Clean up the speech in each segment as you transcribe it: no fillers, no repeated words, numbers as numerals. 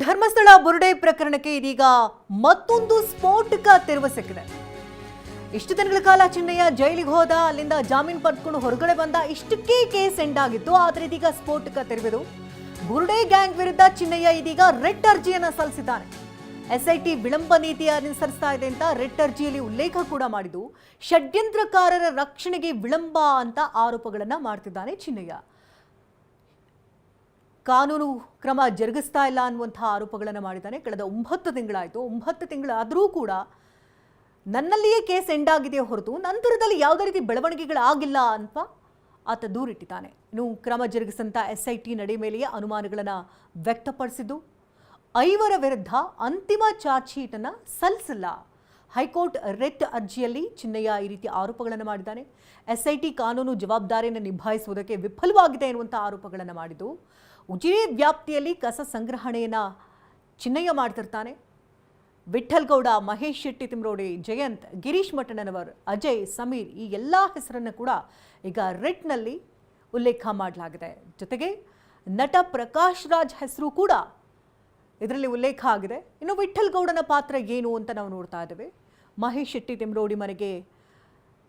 ಧರ್ಮಸ್ಥಳ ಬುರುಡೆ ಪ್ರಕರಣಕ್ಕೆ ಇದೀಗ ಮತ್ತೊಂದು ಸ್ಫೋಟಕ ತಿರುವು ಸಿಕ್ಕಿದೆ. ಇಷ್ಟು ದಿನಗಳ ಕಾಲ ಚಿನ್ನಯ್ಯ ಜೈಲಿಗೆ ಹೋದ, ಅಲ್ಲಿಂದ ಜಾಮೀನು ಪಡೆದುಕೊಂಡು ಹೊರಗಡೆ ಬಂದ, ಇಷ್ಟಕ್ಕೆ ಕೇಸ್ ಎಂಡ್ ಆಗಿತ್ತು. ಆದರೆ ಇದೀಗ ಸ್ಫೋಟಕ ತಿರುವಿದು. ಬುರುಡೆ ಗ್ಯಾಂಗ್ ವಿರುದ್ಧ ಚಿನ್ನಯ್ಯ ಇದೀಗ ರೆಡ್ ಅರ್ಜಿಯನ್ನ ಸಲ್ಲಿಸಿದ್ದಾನೆ. ಎಸ್ಐಟಿ ವಿಳಂಬ ನೀತಿ ಅನುಸರಿಸ್ತಾ ಇದೆ ಅಂತ ರೆಡ್ ಅರ್ಜಿಯಲ್ಲಿ ಉಲ್ಲೇಖ ಕೂಡ ಮಾಡಿದ್ದು, ಷಡ್ಯಂತ್ರಕಾರರ ರಕ್ಷಣೆಗೆ ವಿಳಂಬ ಅಂತ ಆರೋಪಗಳನ್ನ ಮಾಡ್ತಿದ್ದಾನೆ ಚಿನ್ನಯ್ಯ. ಕಾನೂನು ಕ್ರಮ ಜರುಗಿಸ್ತಾ ಇಲ್ಲ ಅನ್ನುವಂತಹ ಆರೋಪಗಳನ್ನು ಮಾಡಿದ್ದಾನೆ. ಕಳೆದ 9 ತಿಂಗಳಾಯಿತು. 9 ತಿಂಗಳಾದರೂ ಕೂಡ ನನ್ನಲ್ಲಿಯೇ ಕೇಸ್ ಎಂಡ್ ಆಗಿದೆ ಹೊರತು ನಂತರದಲ್ಲಿ ಯಾವುದೇ ರೀತಿ ಬೆಳವಣಿಗೆಗಳಾಗಿಲ್ಲ ಅಂತ ಆತ ದೂರಿಟ್ಟಿದ್ದಾನೆ. ಇನ್ನು ಕ್ರಮ ಜರುಗಿಸಂತ ಎಸ್ಐಟಿ ನಡೆ ಮೇಲೆಯೇ ಅನುಮಾನಗಳನ್ನು ವ್ಯಕ್ತಪಡಿಸಿದ್ದು, 5 ವಿರುದ್ಧ ಅಂತಿಮ ಚಾರ್ಜ್ ಶೀಟನ್ನು ಸಲ್ಲಿಸಿಲ್ಲ. ಹೈಕೋರ್ಟ್ ರೆಡ್ ಅರ್ಜಿಯಲ್ಲಿ ಚಿನ್ನಯ್ಯ ಈ ರೀತಿ ಆರೋಪಗಳನ್ನು ಮಾಡಿದ್ದಾನೆ. ಎಸ್ಐಟಿ ಕಾನೂನು ಜವಾಬ್ದಾರಿಯನ್ನು ನಿಭಾಯಿಸುವುದಕ್ಕೆ ವಿಫಲವಾಗಿದೆ ಎನ್ನುವಂಥ ಆರೋಪಗಳನ್ನು ಮಾಡಿದ್ದು, ಉಜಿರೆ ವ್ಯಾಪ್ತಿಯಲ್ಲಿ ಕಸ ಸಂಗ್ರಹಣೆಯನ್ನು ಚಿನ್ನಯ್ಯ ಮಾಡ್ತಿರ್ತಾನೆ. ವಿಠಲ್ ಗೌಡ, ಮಹೇಶ್ ಶೆಟ್ಟಿ ತಿಮ್ರೋಡಿ, ಜಯಂತ್, ಗಿರೀಶ್ ಮಠಣ್ಣನವರ್, ಅಜಯ್, ಸಮೀರ್ ಈ ಎಲ್ಲ ಹೆಸರನ್ನು ಕೂಡ ಈಗ ರೆಡ್ನಲ್ಲಿ ಉಲ್ಲೇಖ ಮಾಡಲಾಗಿದೆ. ಜೊತೆಗೆ ನಟ ಪ್ರಕಾಶ್ ರಾಜ್ ಹೆಸರು ಕೂಡ ಇದರಲ್ಲಿ ಉಲ್ಲೇಖ ಆಗಿದೆ. ಇನ್ನು ವಿಠಲ್ ಗೌಡನ ಪಾತ್ರ ಏನು ಅಂತ ನಾವು ನೋಡ್ತಾ ಇದ್ದೇವೆ. ಮಹೇಶ್ ಶೆಟ್ಟಿ ತಿಮ್ರೋಡಿ ಮನೆಗೆ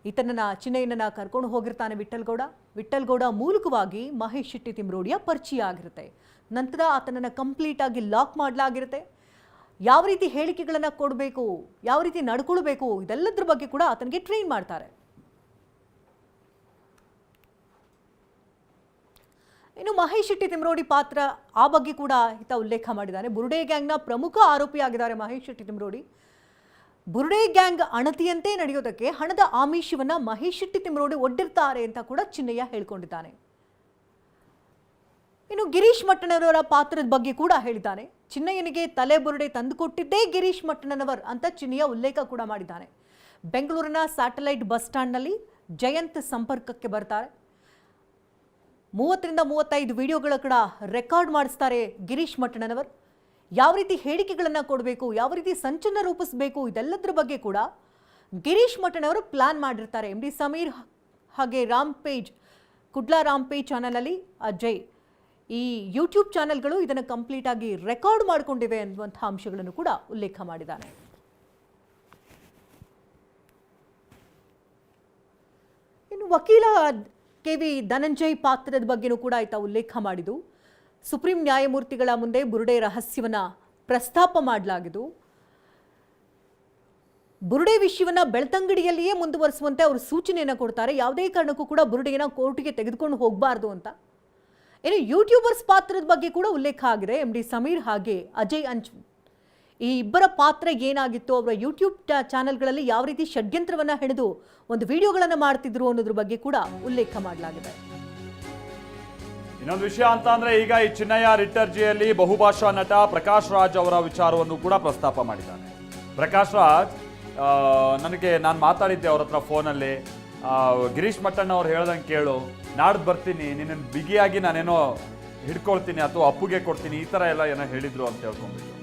ಈತನನ್ನ ಚಿನ್ನಯ್ಯನನ್ನ ಕರ್ಕೊಂಡು ಹೋಗಿರ್ತಾನೆ ವಿಠಲ್ ಗೌಡ ಮೂಲಕವಾಗಿ ಮಹೇಶ್ ಶೆಟ್ಟಿ ತಿಮ್ರೋಡಿಯ ಪರಿಚಯ ಆಗಿರುತ್ತೆ. ನಂತರ ಆತನನ್ನು ಕಂಪ್ಲೀಟ್ ಆಗಿ ಲಾಕ್ ಮಾಡಲಾಗಿರುತ್ತೆ. ಯಾವ ರೀತಿ ಹೇಳಿಕೆಗಳನ್ನು ಕೊಡಬೇಕು, ಯಾವ ರೀತಿ ನಡ್ಕೊಳ್ಬೇಕು, ಇದೆಲ್ಲದ್ರ ಬಗ್ಗೆ ಕೂಡ ಆತನಿಗೆ ಟ್ರೈನ್ ಮಾಡ್ತಾರೆ. ಇನ್ನು ಮಹೇಶ್ ಶೆಟ್ಟಿ ತಿಮ್ರೋಡಿ ಪಾತ್ರ ಆ ಬಗ್ಗೆ ಕೂಡ ಈತ ಉಲ್ಲೇಖ ಮಾಡಿದ್ದಾನೆ. ಬುರುಡೆ ಗ್ಯಾಂಗ್ನ ಪ್ರಮುಖ ಆರೋಪಿಯಾಗಿದ್ದಾರೆ ಮಹೇಶ್ ಶೆಟ್ಟಿ ತಿಮ್ರೋಡಿ. ಬುರುಡೆ ಗ್ಯಾಂಗ್ ಅಣತಿಯಂತೆ ನಡೆಯೋದಕ್ಕೆ ಹಣದ ಆಮಿಷವನ್ನ ಮಹೇಶ್ ಶೆಟ್ಟಿ ತಿಮ್ರೋಡಿ ಒಡ್ಡಿರ್ತಾರೆ ಅಂತ ಕೂಡ ಚಿನ್ನಯ್ಯ ಹೇಳ್ಕೊಂಡಿದ್ದಾನೆ. ಇನ್ನು ಗಿರೀಶ್ ಮಠಣ್ಣನವರ ಪಾತ್ರದ ಬಗ್ಗೆ ಕೂಡ ಹೇಳಿದ್ದಾನೆ. ಚಿನ್ನಯ್ಯನಿಗೆ ತಲೆ ಬುರುಡೆ ತಂದುಕೊಟ್ಟಿದ್ದೇ ಗಿರೀಶ್ ಮಠಣ್ಣನವರ್ ಅಂತ ಚಿನ್ನಯ್ಯ ಉಲ್ಲೇಖ ಕೂಡ ಮಾಡಿದ್ದಾನೆ. ಬೆಂಗಳೂರಿನ ಸ್ಯಾಟಲೈಟ್ ಬಸ್ ಸ್ಟ್ಯಾಂಡ್ನಲ್ಲಿ ಜಯಂತ್ ಸಂಪರ್ಕಕ್ಕೆ ಬರ್ತಾರೆ. 30ರಿಂದ 35 ವಿಡಿಯೋಗಳ ಕೂಡ ರೆಕಾರ್ಡ್ ಮಾಡಿಸ್ತಾರೆ ಗಿರೀಶ್ ಮಠಣ್ಣನವರ್. ಯಾವ ರೀತಿ ಹೇಳಿಕೆಗಳನ್ನು ಕೊಡಬೇಕು, ಯಾವ ರೀತಿ ಸಂಚಲನ ರೂಪಿಸಬೇಕು, ಇದೆಲ್ಲದರ ಬಗ್ಗೆ ಕೂಡ ಗಿರೀಶ್ ಮಠಣ್ಣವರು ಪ್ಲಾನ್ ಮಾಡಿರ್ತಾರೆ. MD ಸಮೀರ್ ಹಾಗೆ ರಾಂಪೇಜ್, ಕುಡ್ಲಾ ರಾಂಪೇಜ್ ಚಾನಲಲ್ಲಿ ಅಜಯ್, ಈ ಯೂಟ್ಯೂಬ್ ಚಾನೆಲ್ಗಳು ಇದನ್ನು ಕಂಪ್ಲೀಟ್ ಆಗಿ ರೆಕಾರ್ಡ್ ಮಾಡಿಕೊಂಡಿವೆ ಅನ್ನುವಂಥ ಅಂಶಗಳನ್ನು ಕೂಡ ಉಲ್ಲೇಖ ಮಾಡಿದ್ದಾನೆ. ಇನ್ನು ವಕೀಲ KV ಧನಂಜಯ್ ಪಾತ್ರದ ಬಗ್ಗೆನೂ ಕೂಡ ಆಯ್ತಾ ಉಲ್ಲೇಖ ಮಾಡಿದ್ದು, ಸುಪ್ರೀಂ ನ್ಯಾಯಮೂರ್ತಿಗಳ ಮುಂದೆ ಬುರುಡೆ ರಹಸ್ಯವನ್ನ ಪ್ರಸ್ತಾಪ ಮಾಡಲಾಗಿದ್ದು, ಬುರುಡೆ ವಿಷಯವನ್ನ ಬೆಳ್ತಂಗಡಿಯಲ್ಲಿಯೇ ಮುಂದುವರಿಸುವಂತೆ ಅವರು ಸೂಚನೆಯನ್ನು ಕೊಡ್ತಾರೆ. ಯಾವುದೇ ಕಾರಣಕ್ಕೂ ಕೂಡ ಬುರುಡೆಯನ್ನ ಕೋರ್ಟಿಗೆ ತೆಗೆದುಕೊಂಡು ಹೋಗಬಾರ್ದು ಅಂತ. ಇನ್ನು ಯೂಟ್ಯೂಬರ್ಸ್ ಪಾತ್ರದ ಬಗ್ಗೆ ಕೂಡ ಉಲ್ಲೇಖ ಆಗಿದೆ. MD ಸಮೀರ್ ಹಾಗೆ ಅಜಯ್ ಅಂಚ್, ಈ ಇಬ್ಬರ ಪಾತ್ರ ಏನಾಗಿತ್ತು, ಅವರ ಯೂಟ್ಯೂಬ್ ಚಾನೆಲ್ಗಳಲ್ಲಿ ಯಾವ ರೀತಿ ಷಡ್ಯಂತ್ರವನ್ನ ಹೆಣೆದು ಒಂದು ವಿಡಿಯೋಗಳನ್ನು ಮಾಡ್ತಿದ್ರು ಅನ್ನೋದ್ರ ಬಗ್ಗೆ ಕೂಡ ಉಲ್ಲೇಖ ಮಾಡಲಾಗಿದೆ. ಇನ್ನೊಂದು ವಿಷಯ ಅಂತ ಅಂದ್ರೆ, ಈಗ ಈ ಚಿನ್ನಯ್ಯ ರಿಟ್ ಅರ್ಜಿಯಲ್ಲಿ ಬಹುಭಾಷಾ ನಟ ಪ್ರಕಾಶ್ ರಾಜ್ ಅವರ ವಿಚಾರವನ್ನು ಕೂಡ ಪ್ರಸ್ತಾಪ ಮಾಡಿದ್ದಾನೆ. ಪ್ರಕಾಶ್ ರಾಜ್ ನಾನು ಮಾತಾಡಿದ್ದೆ ಅವ್ರ ಹತ್ರ ಫೋನಲ್ಲಿ. ಗಿರೀಶ್ ಮಠಣ್ಣ ಅವ್ರು ಹೇಳ್ದಂಗೆ ಕೇಳು, ನಾಡ್ದು ಬರ್ತೀನಿ, ನಿನ್ನ ಬಿಗಿಯಾಗಿ ನಾನೇನೋ ಹಿಡ್ಕೊಳ್ತೀನಿ ಅಥವಾ ಅಪ್ಪುಗೆ ಕೊಡ್ತೀನಿ, ಈ ಥರ ಎಲ್ಲ ಏನೋ ಹೇಳಿದ್ರು ಅಂತ ಹೇಳ್ಕೊಂಡ್ಬಿಟ್ಟು.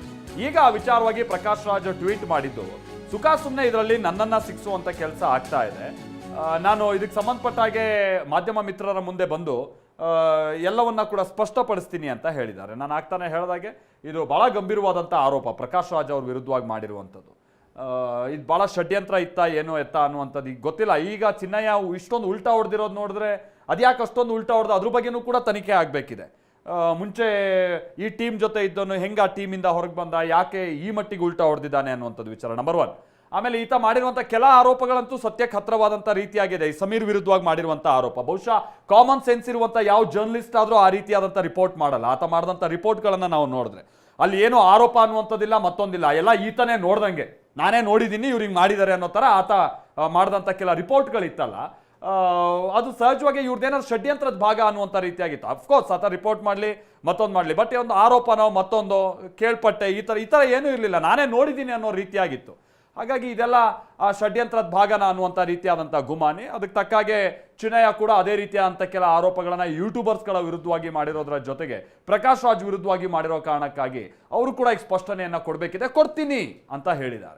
ಈಗ ಆ ವಿಚಾರವಾಗಿ ಪ್ರಕಾಶ್ ರಾಜ್ ಟ್ವೀಟ್ ಮಾಡಿದ್ದು, ಸುಖ ಸುಮ್ಮನೆ ಇದರಲ್ಲಿ ನನ್ನನ್ನು ಸಿಕ್ಸುವಂಥ ಕೆಲಸ ಆಗ್ತಾ ಇದೆ. ನಾನು ಇದಕ್ಕೆ ಸಂಬಂಧಪಟ್ಟ ಹಾಗೆ ಮಾಧ್ಯಮ ಮಿತ್ರರ ಮುಂದೆ ಬಂದು ಎಲ್ಲವನ್ನ ಕೂಡ ಸ್ಪಷ್ಟಪಡಿಸ್ತೀನಿ ಅಂತ ಹೇಳಿದ್ದಾರೆ. ನಾನು ಆಗ್ತಾನೆ ಹೇಳಿದಾಗೆ ಇದು ಬಹಳ ಗಂಭೀರವಾದಂಥ ಆರೋಪ ಪ್ರಕಾಶ್ ರಾಜ್ ಅವ್ರ ವಿರುದ್ಧವಾಗಿ ಮಾಡಿರುವಂಥದ್ದು. ಇದು ಭಾಳ ಷಡ್ಯಂತ್ರ ಇತ್ತ ಏನೋ ಎತ್ತ ಅನ್ನುವಂಥದ್ದು ಈಗ ಗೊತ್ತಿಲ್ಲ. ಈಗ ಚಿನ್ನಯ್ಯ ಇಷ್ಟೊಂದು ಉಲ್ಟಾ ಹೊಡೆದಿರೋದು ನೋಡಿದ್ರೆ ಅದ್ಯಾಕೆ ಅಷ್ಟೊಂದು ಉಲ್ಟಾ ಹೊಡೆದು ಅದ್ರ ಬಗ್ಗೆನೂ ಕೂಡ ತನಿಖೆ ಆಗಬೇಕಿದೆ. ಮುಂಚೆ ಈ ಟೀಮ್ ಜೊತೆ ಇದ್ದವನು ಹೆಂಗೆ ಆ ಟೀಮಿಂದ ಹೊರಗೆ ಬಂದ, ಯಾಕೆ ಈ ಮಟ್ಟಿಗೆ ಉಲ್ಟಾ ಹೊಡೆದಿದ್ದಾನೆ ಅನ್ನುವಂಥದ್ದು ವಿಚಾರ ನಂಬರ್ 1. ಆಮೇಲೆ ಈತ ಮಾಡಿರುವಂಥ ಕೆಲ ಆರೋಪಗಳಂತೂ ಸತ್ಯಕ್ಕೆ ಹತ್ರವಾದಂಥ ರೀತಿಯಾಗಿದೆ. ಈ ಸಮೀರ್ ವಿರುದ್ಧವಾಗಿ ಮಾಡಿರುವಂಥ ಆರೋಪ ಬಹುಶಃ ಕಾಮನ್ ಸೆನ್ಸ್ ಇರುವಂಥ ಯಾವ ಜರ್ನಲಿಸ್ಟ್ ಆದರೂ ಆ ರೀತಿಯಾದಂಥ ರಿಪೋರ್ಟ್ ಮಾಡಲ್ಲ. ಆತ ಮಾಡಿದಂಥ ರಿಪೋರ್ಟ್ಗಳನ್ನು ನಾವು ನೋಡಿದ್ರೆ ಅಲ್ಲಿ ಏನೋ ಆರೋಪ ಅನ್ನುವಂಥದ್ದಿಲ್ಲ, ಮತ್ತೊಂದಿಲ್ಲ, ಎಲ್ಲ ಈತನೇ ನೋಡ್ದಂಗೆ, ನಾನೇ ನೋಡಿದ್ದೀನಿ ಇವ್ರಿಗೆ ಮಾಡಿದ್ದಾರೆ ಅನ್ನೋ ಥರ ಆತ ಮಾಡಿದಂಥ ಕೆಲ ರಿಪೋರ್ಟ್ಗಳಿತ್ತಲ್ಲ, ಅದು ಸಹಜವಾಗಿ ಇವ್ರದ್ದೇನಾದ್ರು ಷಡ್ಯಂತ್ರದ ಭಾಗ ಅನ್ನುವಂಥ ರೀತಿಯಾಗಿತ್ತು. ಅಫ್ಕೋರ್ಸ್ ಆತ ರಿಪೋರ್ಟ್ ಮಾಡಲಿ, ಮತ್ತೊಂದು ಮಾಡಲಿ, ಬಟ್ ಒಂದು ಆರೋಪನೋ ಮತ್ತೊಂದು ಕೇಳ್ಪಟ್ಟೆ ಈ ಥರ ಏನೂ ಇರಲಿಲ್ಲ, ನಾನೇ ನೋಡಿದ್ದೀನಿ ಅನ್ನೋ ರೀತಿಯಾಗಿತ್ತು. ಹಾಗಾಗಿ ಇದೆಲ್ಲ ಆ ಷಡ್ಯಂತ್ರದ ಭಾಗನ ಅನ್ನುವಂಥ ರೀತಿಯಾದಂಥ ಗುಮಾನಿ. ಅದಕ್ಕೆ ತಕ್ಕಾಗೆ ಚಿನ್ನಯ್ಯ ಕೂಡ ಅದೇ ರೀತಿಯಾದಂಥ ಕೆಲ ಆರೋಪಗಳನ್ನು ಯೂಟ್ಯೂಬರ್ಸ್ಗಳ ವಿರುದ್ಧವಾಗಿ ಮಾಡಿರೋದ್ರ ಜೊತೆಗೆ ಪ್ರಕಾಶ್ ರಾಜ್ ವಿರುದ್ಧವಾಗಿ ಮಾಡಿರೋ ಕಾರಣಕ್ಕಾಗಿ ಅವರು ಕೂಡ ಈಗ ಸ್ಪಷ್ಟನೆಯನ್ನು ಕೊಡಬೇಕಿದೆ, ಕೊಡ್ತೀನಿ ಅಂತ ಹೇಳಿದ್ದಾರೆ.